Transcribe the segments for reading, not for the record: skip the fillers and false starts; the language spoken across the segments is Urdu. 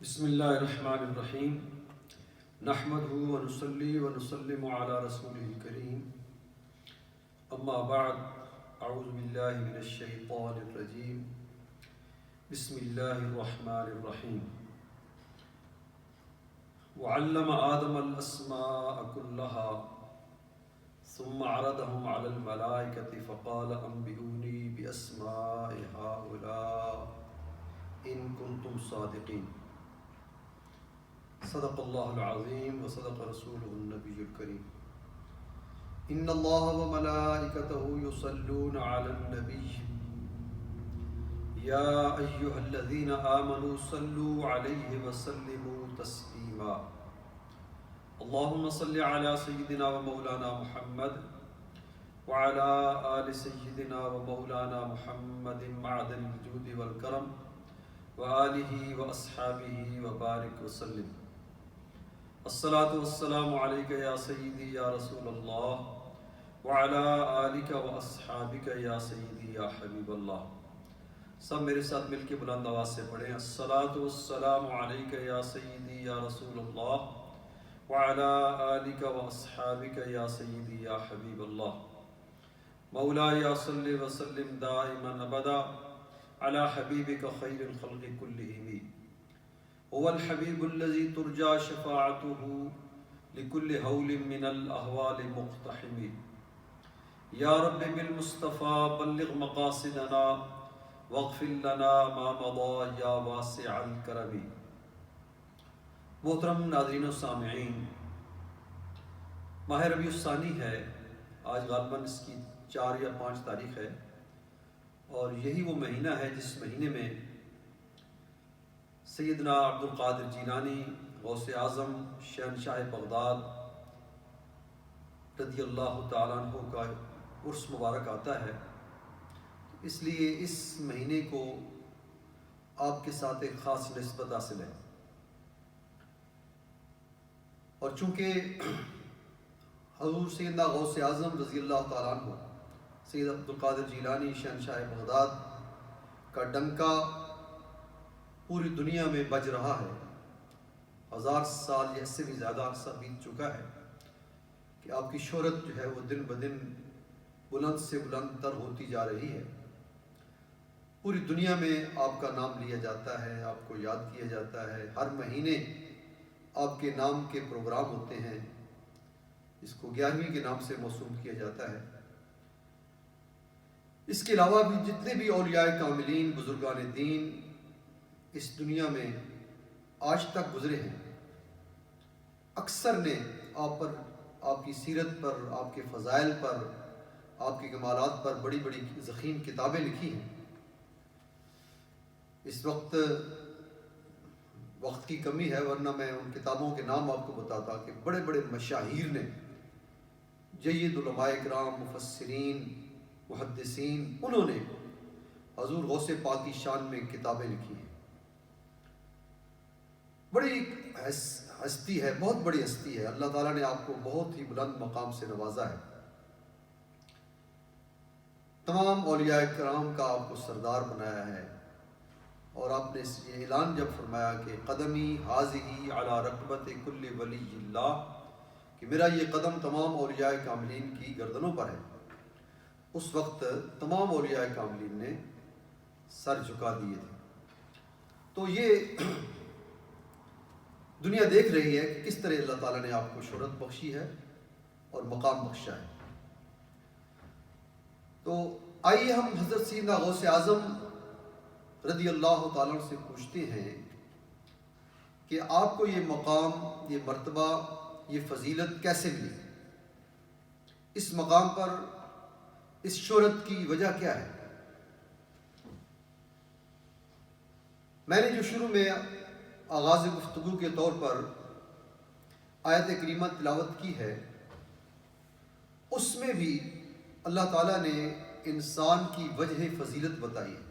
بسم اللہ الرحمن الرحیم نحمدہ ونصلی ونسلم علی رسولہ الکریم اما بعد اعوذ باللہ من الشیطان الرجیم بسم اللہ الرحمن الرحیم وعلم آدم الاسماء كلها ثم عرضهم على الملائکة فقال انبئونی باسماء هؤلاء ان کنتم صادقین۔ صدق اللہ العظیم وصدق رسولہ النبی الکریم۔ ان اللہ وملائکتہ یصلون علی النبی یا ایہا الذین آمنوا صلوا علیہ وسلموا تسلیما۔ اللہم صل علی سیدنا ومولانا محمد وعلی آل سیدنا ومولانا محمد معدن الجود والکرم وآلہ واصحابہ وبارک وسلم۔ الصلاۃ والسلام علیک یا سیدی یا رسول اللہ وعلی آلک واصحابک یا سیدی یا حبیب اللہ۔ سب میرے ساتھ مل کے بلند آواز سے پڑھیں، الصلاۃ والسلام علیک یا سیدی یا رسول اللہ وعلی آلک واصحابک یا سیدی یا حبیب اللہ۔ مولایا صلی وسلم دائما ابدا علی حبیبک خیر الخلق کلہم۔ هو الحبیب الذی ترجى شفاعته لكل هول من الاهوال مقتحم۔ یا رب بالمصطفى بلغ مقاصدنا واغفر لنا ما مضى یا واسع الکرم۔ محترم ناظرین و سامعین، ماہ ربیع الثانی ہے، آج غالباً اس کی 4 یا 5 تاریخ ہے، اور یہی وہ مہینہ ہے جس مہینے میں سیدنا عبد القادر جیلانی غوث اعظم شہنشاہ بغداد رضی اللہ تعالیٰ عنہ کا عرس مبارک آتا ہے۔ اس لیے اس مہینے کو آپ کے ساتھ ایک خاص نسبت حاصل ہے، اور چونکہ حضور سیدنا غوث اعظم رضی اللہ تعالیٰ عنہ سید عبد القادر جیلانی شہنشاہ بغداد کا ڈنکا پوری دنیا میں بج رہا ہے، 1000 سال یا اس سے بھی زیادہ عرصہ بیت چکا ہے کہ آپ کی شہرت جو ہے وہ دن بدن بلند سے بلند تر ہوتی جا رہی ہے۔ پوری دنیا میں آپ کا نام لیا جاتا ہے، آپ کو یاد کیا جاتا ہے، ہر مہینے آپ کے نام کے پروگرام ہوتے ہیں، اس کو 11ویں کے نام سے موسوم کیا جاتا ہے۔ اس کے علاوہ بھی جتنے بھی اولیاء کاملین بزرگان دین اس دنیا میں آج تک گزرے ہیں، اکثر نے آپ پر، آپ کی سیرت پر، آپ کے فضائل پر، آپ کے کمالات پر بڑی بڑی ضخیم کتابیں لکھی ہیں۔ اس وقت کی کمی ہے، ورنہ میں ان کتابوں کے نام آپ کو بتاتا کہ بڑے بڑے مشاہیر نے، جید علماء کرام، مفسرین، محدثین، انہوں نے حضور غوث پاک کی شان میں کتابیں لکھی ہیں۔ بڑی ہستی ہے، بہت بڑی ہستی ہے، اللہ تعالیٰ نے آپ کو بہت ہی بلند مقام سے نوازا ہے۔ تمام اولیاء کرام کا آپ کو سردار بنایا ہے، اور آپ نے یہ اعلان جب فرمایا کہ قدمی حاذی علی رقبت کل ولی اللہ، کہ میرا یہ قدم تمام اولیاء کاملین کی گردنوں پر ہے، اس وقت تمام اولیاء کاملین نے سر جھکا دیے تھے۔ تو یہ دنیا دیکھ رہی ہے کہ کس طرح اللہ تعالیٰ نے آپ کو شہرت بخشی ہے اور مقام بخشا ہے۔ تو آئیے ہم حضرت سیدنا غوث اعظم رضی اللہ تعالیٰ سے پوچھتے ہیں کہ آپ کو یہ مقام، یہ مرتبہ، یہ فضیلت کیسے ملی؟ اس مقام پر اس شہرت کی وجہ کیا ہے؟ میں نے جو شروع میں آغاز گفتگو کے طور پر آیت کریمہ تلاوت کی ہے، اس میں بھی اللہ تعالیٰ نے انسان کی وجہ فضیلت بتائی ہے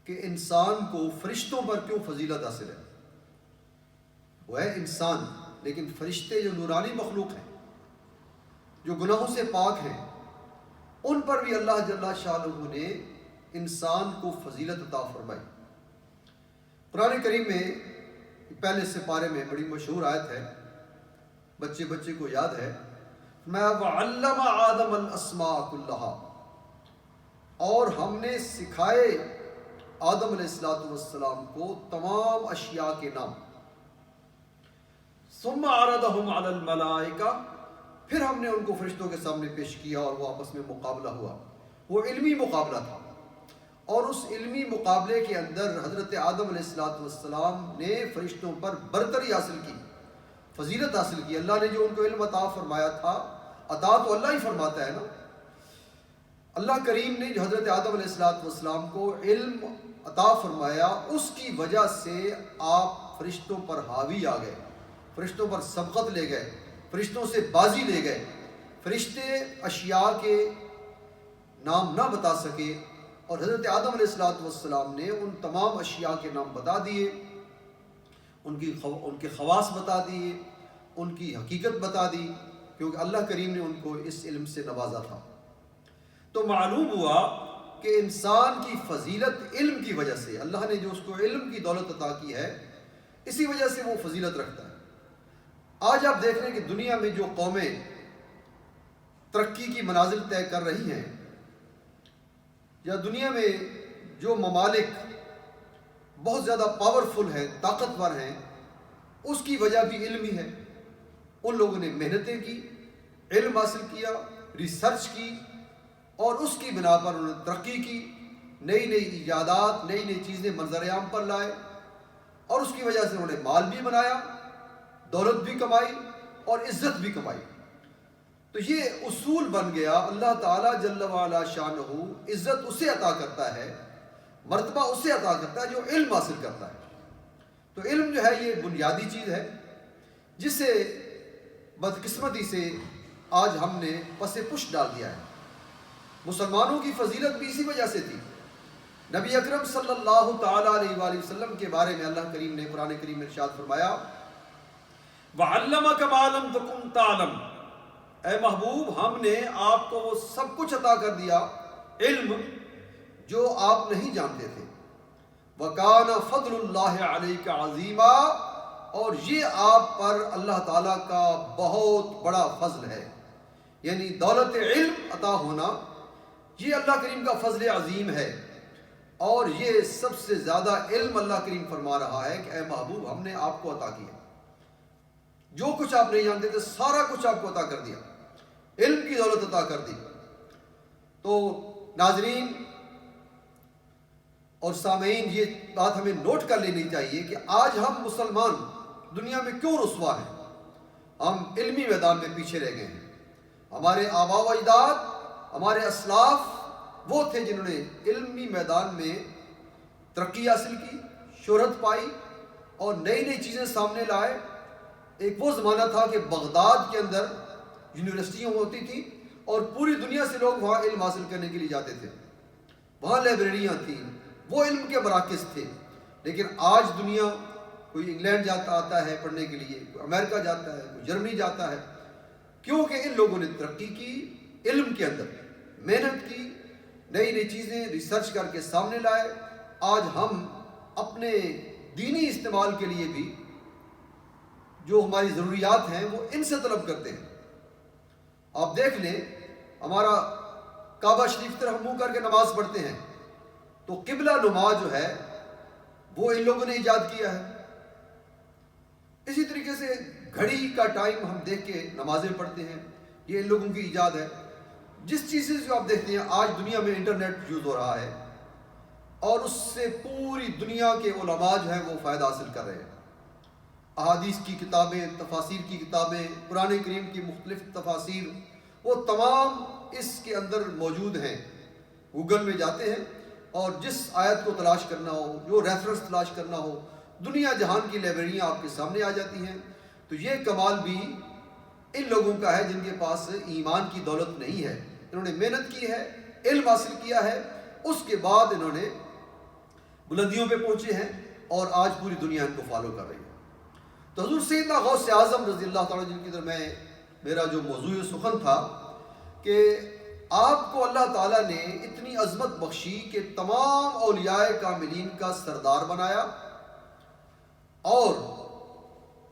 کہ انسان کو فرشتوں پر کیوں فضیلت حاصل ہے۔ وہ ہے انسان، لیکن فرشتے جو نورانی مخلوق ہیں، جو گناہوں سے پاک ہیں، ان پر بھی اللہ جل شانہ نے انسان کو فضیلت عطا فرمائی۔ قرآن کریم میں پہلے سپارے میں بڑی مشہور آیت ہے، بچے بچے کو یاد ہے، میں وعلم آدم الاسماء کلہا، اور ہم نے سکھائے آدم علیہ السلام کو تمام اشیاء کے نام. ثم عرضهم على الملائکہ، پھر ہم نے ان کو فرشتوں کے سامنے پیش کیا اور وہ آپس میں مقابلہ ہوا. وہ علمی مقابلہ تھا، اور اس علمی مقابلے کے اندر حضرت آدم علیہ السلام نے فرشتوں پر برتری حاصل کی، فضیلت حاصل کی. اللہ نے جو ان کو علم عطا فرمایا تھا، عطا تو اللہ ہی فرماتا ہے نا. اللہ کریم نے جو حضرت آدم علیہ السلام کو علم عطا فرمایا، اس کی وجہ سے آپ فرشتوں پر حاوی آ گئے، فرشتوں پر سبقت لے گئے، فرشتوں سے بازی لے گئے. فرشتے اشیاء کے نام نہ بتا سکے، اور حضرت آدم علیہ السلام نے ان تمام اشیاء کے نام بتا دیے، ان کے خواص بتا دیے، ان کی حقیقت بتا دی، کیونکہ اللہ کریم نے ان کو اس علم سے نوازا تھا. تو معلوم ہوا کہ انسان کی فضیلت علم کی وجہ سے، اللہ نے جو اس کو علم کی دولت عطا کی ہے، اسی وجہ سے وہ فضیلت رکھتا ہے. آج آپ دیکھ رہے ہیں کہ دنیا میں جو قومیں ترقی کی منازل طے کر رہی ہیں، یا دنیا میں جو ممالک بہت زیادہ پاورفل ہیں، طاقتور ہیں، اس کی وجہ بھی علم ہی ہے. ان لوگوں نے محنتیں کی، علم حاصل کیا، ریسرچ کی، اور اس کی بنا پر انہوں نے ترقی کی، نئی نئی ایجادات، نئی نئی چیزیں منظر عام پر لائے، اور اس کی وجہ سے انہوں نے مال بھی بنایا، دولت بھی کمائی، اور عزت بھی کمائی. تو یہ اصول بن گیا. اللہ تعالیٰ جل وعلا شانہ عزت اسے عطا کرتا ہے، مرتبہ اسے عطا کرتا ہے جو علم حاصل کرتا ہے. تو علم جو ہے یہ بنیادی چیز ہے، جسے بدقسمتی سے آج ہم نے پس پش ڈال دیا ہے. مسلمانوں کی فضیلت بھی اسی وجہ سے تھی. نبی اکرم صلی اللہ تعالیٰ علیہ وآلہ وسلم کے بارے میں اللہ کریم نے قرآن کریم میں ارشاد فرمایا، وعلمک ما لم تکن تعلم، اے محبوب ہم نے آپ کو وہ سب کچھ عطا کر دیا، علم جو آپ نہیں جانتے تھے. وَكَانَ فَضْلُ اللَّهِ عَلَيْكَ عَظِيمًا، اور یہ آپ پر اللہ تعالیٰ کا بہت بڑا فضل ہے. یعنی دولت علم عطا ہونا یہ اللہ کریم کا فضل عظیم ہے. اور یہ سب سے زیادہ علم اللہ کریم فرما رہا ہے کہ اے محبوب ہم نے آپ کو عطا کیا، جو کچھ آپ نہیں جانتے تھے سارا کچھ آپ کو عطا کر دیا، علم کی دولت عطا کر دی. تو ناظرین اور سامعین، یہ بات ہمیں نوٹ کر لینی چاہیے کہ آج ہم مسلمان دنیا میں کیوں رسوا ہیں. ہم علمی میدان میں پیچھے رہ گئے ہیں. ہمارے آباء و اجداد، ہمارے اسلاف وہ تھے جنہوں نے علمی میدان میں ترقی حاصل کی، شہرت پائی، اور نئی نئی چیزیں سامنے لائے. ایک وہ زمانہ تھا کہ بغداد کے اندر یونیورسٹیاں ہوتی تھیں، اور پوری دنیا سے لوگ وہاں علم حاصل کرنے کے لیے جاتے تھے. وہاں لائبریریاں تھیں، وہ علم کے مراکز تھے. لیکن آج دنیا، کوئی انگلینڈ آتا ہے پڑھنے کے لیے، کوئی امریکہ جاتا ہے، کوئی جرمنی جاتا ہے، کیونکہ ان لوگوں نے ترقی کی، علم کے اندر محنت کی، نئی نئی چیزیں ریسرچ کر کے سامنے لائے. آج ہم اپنے دینی استعمال کے لیے بھی جو ہماری ضروریات ہیں وہ ان سے طلب کرتے ہیں. آپ دیکھ لیں، ہمارا کعبہ شریف طرف منہ کر کے نماز پڑھتے ہیں، تو قبلہ نما جو ہے وہ ان لوگوں نے ایجاد کیا ہے. اسی طریقے سے گھڑی کا ٹائم ہم دیکھ کے نمازیں پڑھتے ہیں، یہ ان لوگوں کی ایجاد ہے. جس چیز سے جو آپ دیکھتے ہیں آج دنیا میں انٹرنیٹ یوز ہو رہا ہے، اور اس سے پوری دنیا کے علماء جو ہیں وہ فائدہ حاصل کر رہے ہیں. احادیث کی کتابیں، تفاسیر کی کتابیں، قرآن کریم کی مختلف تفاسیر، وہ تمام اس کے اندر موجود ہیں. گوگل میں جاتے ہیں اور جس آیت کو تلاش کرنا ہو، جو ریفرنس تلاش کرنا ہو، دنیا جہان کی لائبریریاں آپ کے سامنے آ جاتی ہیں. تو یہ کمال بھی ان لوگوں کا ہے جن کے پاس ایمان کی دولت نہیں ہے. انہوں نے محنت کی ہے، علم حاصل کیا ہے، اس کے بعد انہوں نے بلندیوں پہ پہنچے ہیں، اور آج پوری دنیا ان کو فالو کر رہی ہے. تو حضور سیدنا غوث اعظم رضی اللہ تعالیٰ جن کی طرف میرا جو موضوع سخن تھا کہ آپ کو اللہ تعالیٰ نے اتنی عظمت بخشی کہ تمام اولیاء کاملین کا سردار بنایا، اور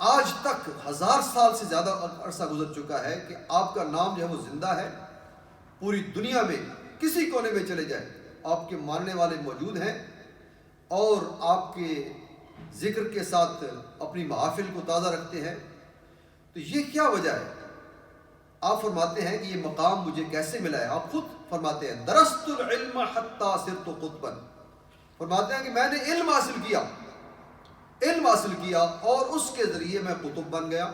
آج تک 1000 سال سے زیادہ عرصہ گزر چکا ہے کہ آپ کا نام جو ہے وہ زندہ ہے. پوری دنیا میں کسی کونے میں چلے جائیں آپ کے ماننے والے موجود ہیں اور آپ کے ذکر کے ساتھ اپنی محافل کو تازہ رکھتے ہیں. تو یہ کیا وجہ ہے؟ آپ فرماتے ہیں کہ یہ مقام مجھے کیسے ملا ہے. آپ خود فرماتے ہیں درست العلم حتی صرت قطبا. فرماتے ہیں کہ میں نے علم حاصل کیا اور اس کے ذریعے میں قطب بن گیا.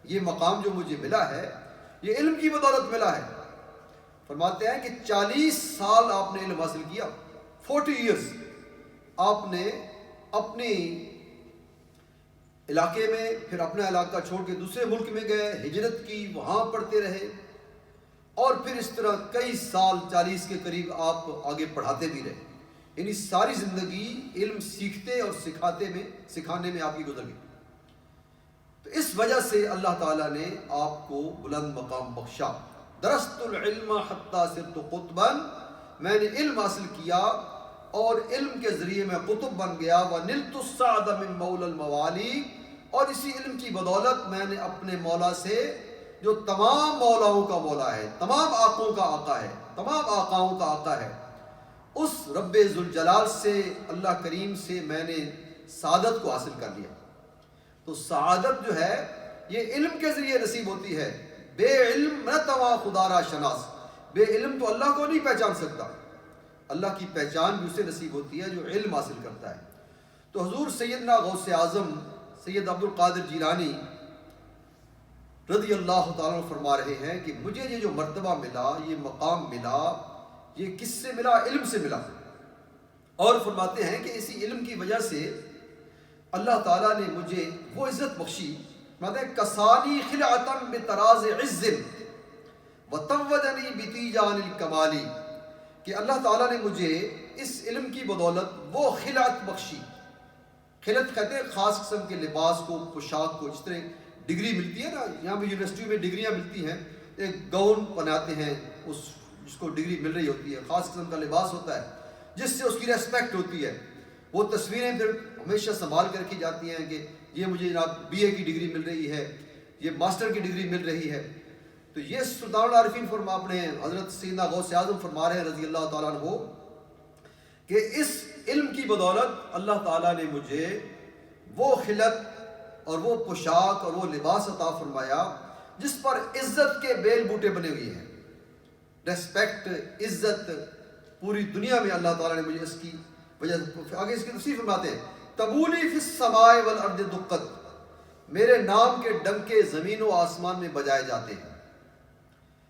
یہ مقام جو مجھے ملا ہے یہ علم کی بدولت ملا ہے. فرماتے ہیں کہ 40 سال آپ نے علم حاصل کیا. 40 ایئرز آپ نے اپنی علاقے میں، پھر اپنا علاقہ چھوڑ کے دوسرے ملک میں گئے، ہجرت کی، وہاں پڑھتے رہے اور پھر اس طرح کئی سال 40 کے قریب آپ آگے پڑھاتے بھی رہے. یعنی ساری زندگی علم سیکھتے اور سکھانے میں آپ کی گزر گئی. تو اس وجہ سے اللہ تعالیٰ نے آپ کو بلند مقام بخشا. درست العلم حتی صرت قطبا، میں نے علم حاصل کیا اور علم کے ذریعے میں قطب بن گیا. وَنِلْتُ السَّعْدَ مِن مَوْلَى الْمَوَالِي، اور اسی علم کی بدولت میں نے اپنے مولا سے، جو تمام مولاؤں کا مولا ہے، تمام آقاؤں کا آقا ہے، تمام آقاؤں کا آقا ہے، اس رب ذوالجلال سے، اللہ کریم سے میں نے سعادت کو حاصل کر لیا. تو سعادت جو ہے یہ علم کے ذریعے نصیب ہوتی ہے. بے علم نہ توا خدا را شناس، بے علم تو اللہ کو نہیں پہچان سکتا. اللہ کی پہچان بھی اسے نصیب ہوتی ہے جو علم حاصل کرتا ہے. تو حضور سیدنا غوث اعظم سید عبد القادر جیلانی رضی اللہ تعالیٰ عنہ فرما رہے ہیں کہ مجھے یہ جو مرتبہ ملا، یہ مقام ملا، یہ کس سے ملا؟ علم سے ملا. اور فرماتے ہیں کہ اسی علم کی وجہ سے اللہ تعالیٰ نے مجھے وہ عزت بخشی. فرماتے ہیں کسانی خلعتاً بتراز عز وتوجنی بتیجان الکمالی، کہ اللہ تعالیٰ نے مجھے اس علم کی بدولت وہ خلعت بخشی. خلعت کہتے ہیں خاص قسم کے لباس کو، پوشاک کو. جس طرح ڈگری ملتی ہے نا، یہاں بھی یونیورسٹی میں ڈگریاں ملتی ہیں، ایک گاؤن بناتے ہیں جس کو ڈگری مل رہی ہوتی ہے، خاص قسم کا لباس ہوتا ہے جس سے اس کی ریسپیکٹ ہوتی ہے. وہ تصویریں پھر ہمیشہ سنبھال کر رکھی جاتی ہیں کہ یہ مجھے جناب BA کی ڈگری مل رہی ہے، یہ ماسٹر کی ڈگری مل رہی ہے. تو یہ سلطان العارفین فرما اپنے حضرت سیدنا غوث اعظم فرما رہے ہیں رضی اللہ تعالیٰ عنہ کہ اس علم کی بدولت اللہ تعالیٰ نے مجھے وہ خلعت اور وہ پوشاک اور وہ لباس عطا فرمایا جس پر عزت کے بیل بوٹے بنے ہوئے ہیں. ریسپیکٹ، عزت پوری دنیا میں اللہ تعالیٰ نے مجھے اس کی وجہ سے. آگے اس کی تفسیر فرماتے ہیں تبولی فی السماء والارض دقت، میرے نام کے ڈنکے زمین و آسمان میں بجائے جاتے ہیں.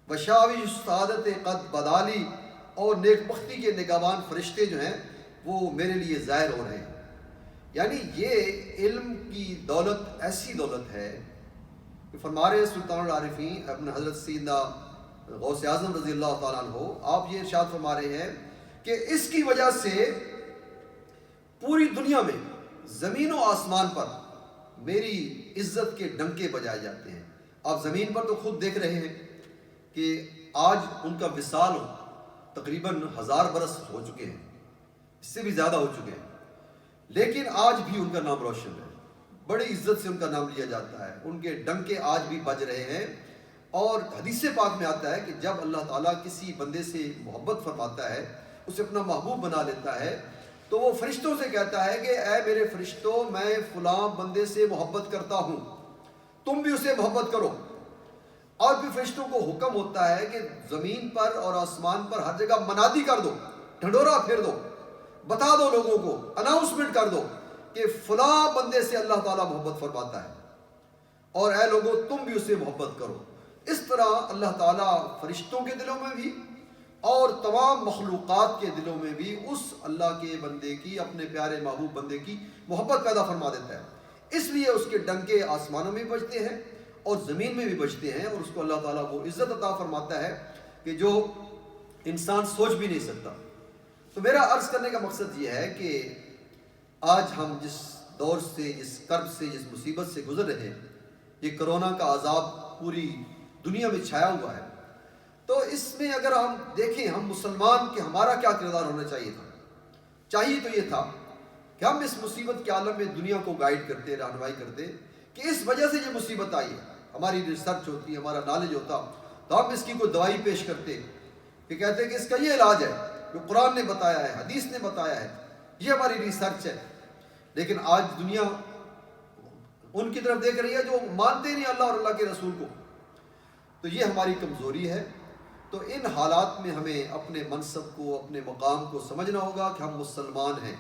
وشاوی سعادت قد بدالی، اور نیک بختی کے نگہبان فرشتے جو ہیں وہ میرے لیے ظاہر ہو رہے ہیں. یعنی یہ علم کی دولت ایسی دولت ہے کہ فرما رہے سلطان العارفین اپنے حضرت سیدنا غوث اعظم رضی اللہ تعالیٰ عنہ، آپ یہ ارشاد فرما رہے ہیں کہ اس کی وجہ سے پوری دنیا میں زمین و آسمان پر میری عزت کے ڈنکے بجائے جاتے ہیں. آپ زمین پر تو خود دیکھ رہے ہیں کہ آج ان کا وصال تقریباً 1000 برس ہو چکے ہیں، اس سے بھی زیادہ ہو چکے ہیں، لیکن آج بھی ان کا نام روشن ہے. بڑی عزت سے ان کا نام لیا جاتا ہے، ان کے ڈنکے آج بھی بج رہے ہیں. اور حدیث پاک میں آتا ہے کہ جب اللہ تعالیٰ کسی بندے سے محبت فرماتا ہے، اسے اپنا محبوب بنا لیتا ہے، تو وہ فرشتوں سے کہتا ہے کہ اے میرے فرشتوں، میں فلاں بندے سے محبت کرتا ہوں، تم بھی اسے محبت کرو. اور پھر فرشتوں کو حکم ہوتا ہے کہ زمین پر اور آسمان پر ہر جگہ منادی کر دو، ڈھنڈورا پھیر دو، بتا دو لوگوں کو، اناؤنسمنٹ کر دو کہ فلاں بندے سے اللہ تعالیٰ محبت فرماتا ہے اور اے لوگوں تم بھی اسے محبت کرو. اس طرح اللہ تعالیٰ فرشتوں کے دلوں میں بھی اور تمام مخلوقات کے دلوں میں بھی اس اللہ کے بندے کی، اپنے پیارے محبوب بندے کی محبت پیدا فرما دیتا ہے. اس لیے اس کے ڈنکے آسمانوں میں بجتے ہیں اور زمین میں بھی بجتے ہیں، اور اس کو اللہ تعالیٰ وہ عزت عطا فرماتا ہے کہ جو انسان سوچ بھی نہیں سکتا. تو میرا عرض کرنے کا مقصد یہ ہے کہ آج ہم جس دور سے، جس کرب سے، جس مصیبت سے گزر رہے ہیں، یہ کرونا کا عذاب پوری دنیا میں چھایا ہوا ہے. تو اس میں اگر ہم دیکھیں ہم مسلمان کہ ہمارا کیا کردار ہونا چاہیے تو یہ تھا کہ ہم اس مصیبت کے عالم میں دنیا کو گائیڈ کرتے، رہنمائی کرتے کہ اس وجہ سے یہ مصیبت آئی ہے. ہماری ریسرچ ہوتی، ہمارا نالج ہوتا تو ہم اس کی کوئی دوائی پیش کرتے کہ کہتے کہ اس کا یہ علاج ہے جو قرآن نے بتایا ہے، حدیث نے بتایا ہے، یہ ہماری ریسرچ ہے. لیکن آج دنیا ان کی طرف دیکھ رہی ہے جو مانتے نہیں اللہ اور اللہ کے رسول کو. تو یہ ہماری کمزوری ہے. تو ان حالات میں ہمیں اپنے منصب کو، اپنے مقام کو سمجھنا ہوگا کہ ہم مسلمان ہیں.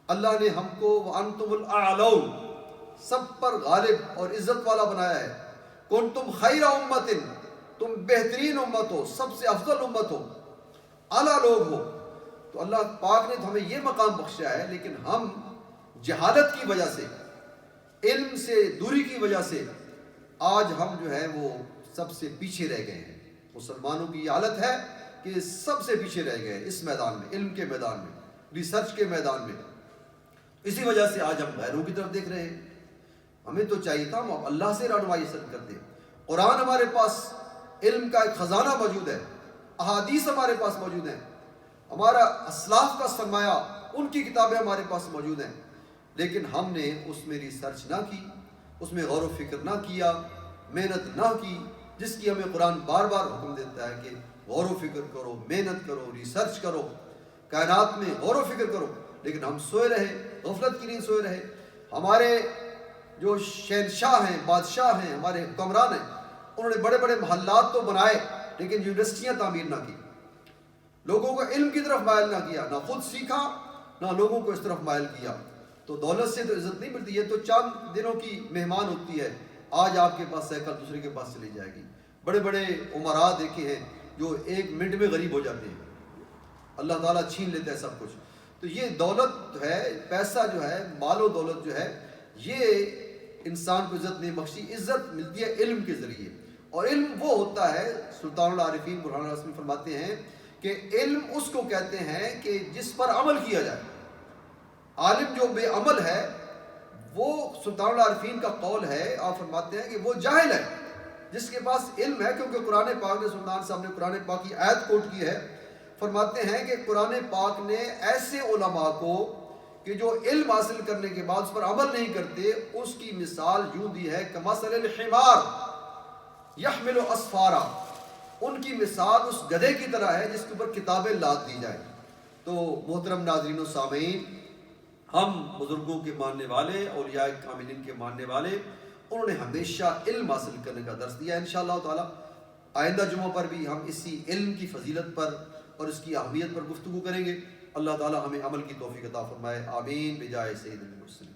اللہ نے ہم کو وَأَنْتُمُ الْأَعْلَوْنَ سب پر غالب اور عزت والا بنایا ہے. كُنْتُمْ خَيْرَ أُمَّةٍ تم بہترین امت ہو، سب سے افضل امت ہو، اعلیٰ لوگ ہو. تو اللہ پاک نے تو ہمیں یہ مقام بخشا ہے، لیکن ہم جہالت کی وجہ سے، علم سے دوری کی وجہ سے آج ہم جو ہے وہ سب سے پیچھے رہ گئے ہیں. مسلمانوں کی یہ حالت ہے کہ سب سے پیچھے رہ گئے ہیں اس میدان میں، علم کے میدان میں، ریسرچ کے میدان میں. اسی وجہ سے آج ہم غیروں کی طرف دیکھ رہے ہیں. ہمیں تو چاہیے تھا ہم اللہ سے رہنمائی حاصل کرتے. قرآن ہمارے پاس علم کا ایک خزانہ موجود ہے، احادیث ہمارے پاس موجود ہیں، ہمارا اسلاف کا سرمایہ ان کی کتابیں ہمارے پاس موجود ہیں. لیکن ہم نے اس میں ریسرچ نہ کی، اس میں غور و فکر نہ کیا، محنت نہ کی، جس کی ہمیں قرآن بار بار حکم دیتا ہے کہ غور و فکر کرو، محنت کرو، ریسرچ کرو، کائنات میں غور و فکر کرو. لیکن ہم سوئے رہے، غفلت کی نیند سوئے رہے. ہمارے جو شہنشاہ ہیں، بادشاہ ہیں، ہمارے حکمران ہیں، انہوں نے بڑے بڑے محلات تو بنائے لیکن یونیورسٹیاں تعمیر نہ کی، لوگوں کو علم کی طرف مائل نہ کیا، نہ خود سیکھا نہ لوگوں کو اس طرف مائل کیا. تو دولت سے تو عزت نہیں ملتی. یہ تو چند دنوں کی مہمان ہوتی ہے، آج آپ کے پاس ہے کل دوسرے کے پاس چلی جائے گی. بڑے بڑے عمراء دیکھے ہیں جو ایک منٹ میں غریب ہو جاتے ہیں، اللہ تعالیٰ چھین لیتا ہے سب کچھ. تو یہ دولت ہے، پیسہ جو ہے، مال و دولت جو ہے، یہ انسان کو عزت نہیں بخشی. عزت ملتی ہے علم کے ذریعے، اور علم وہ ہوتا ہے، سلطان العارفین برہان الرسمی فرماتے ہیں کہ علم اس کو کہتے ہیں کہ جس پر عمل کیا جائے. عالم جو بے عمل ہے وہ، سلطان العارفین کا قول ہے، آپ فرماتے ہیں کہ وہ جاہل ہے. جس کے پاس علم ہے، کیونکہ قرآن پاک نے، سلطان صاحب نے قرآن پاک کی آیت کوٹ کی ہے، فرماتے ہیں کہ قرآن پاک نے ایسے علماء کو کہ جو علم حاصل کرنے کے بعد اس پر عمل نہیں کرتے، اس کی مثال یوں دی ہے کمثل الحمار یحمل اسفارا. ان کی مثال اس گدھے کی طرح ہے جس کے اوپر کتابیں لاد دی جائیں. تو محترم ناظرین و سامعین، ہم بزرگوں کے ماننے والے، اولیاء کاملین کے ماننے والے، انہوں نے ہمیشہ علم حاصل کرنے کا درس دیا. انشاءاللہ تعالی آئندہ جمعہ پر بھی ہم اسی علم کی فضیلت پر اور اس کی اہمیت پر گفتگو کریں گے. اللہ تعالی ہمیں عمل کی توفیق عطا فرمائے. آمین بجائے سید المرسلین.